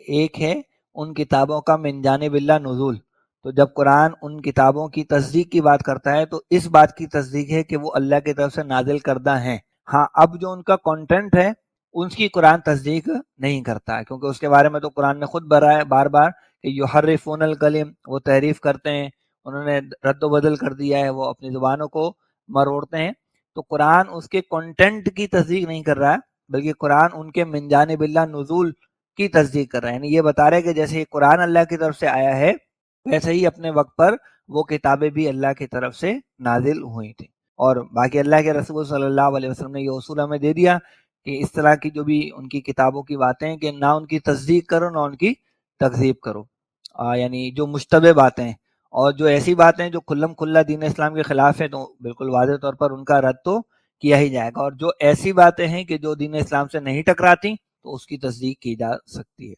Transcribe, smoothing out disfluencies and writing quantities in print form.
एक है उन किताबों का मिन जानिबिल्लाह नुज़ूल। तो जब कुरान उन किताबों की तस्दीक की बात करता है तो इस बात की तस्दीक है कि वो अल्लाह की तरफ से नाजिल करदा हैं। हाँ, अब जो उनका कंटेंट है उसकी कुरान तस्दीक नहीं करता है, क्योंकि उसके बारे में तो कुरान ने खुद भरा है बार बार कि युहर्रिफूनल कलिम, वो तहरीफ करते हैं, उन्होंने रद्द बदल कर दिया है, वो अपनी जुबानों को मरोड़ते हैं। तो कुरान उसके कंटेंट की तस्दीक नहीं कर रहा है, बल्कि कुरान उनके मिन जानिबिल्लाह नुज़ूल की तस्दीक कर रहा है। यानी ये बता रहे हैं कि जैसे ये कुरान अल्लाह की तरफ से आया है, वैसे ही अपने वक्त पर वो किताबें भी अल्लाह की तरफ से नाजिल हुई थी। और बाकी अल्लाह के रसूल सल्लल्लाहु अलैहि वसल्लम ने ये उसूल हमें दे दिया कि इस तरह की जो भी उनकी किताबों की बातें हैं कि ना उनकी तस्दीक करो ना उनकी तकजीब करो। यानी जो मुश्तबे बातें हैं और जो ऐसी बातें हैं जो खुल्लम खुल्ला दीन इस्लाम के खिलाफ है, तो बिल्कुल वाज़ेह तौर पर उनका रद्द तो किया ही जाएगा। और जो ऐसी बातें हैं कि जो दीन इस्लाम से नहीं टकराती, तो उसकी तस्दीक की जा सकती है।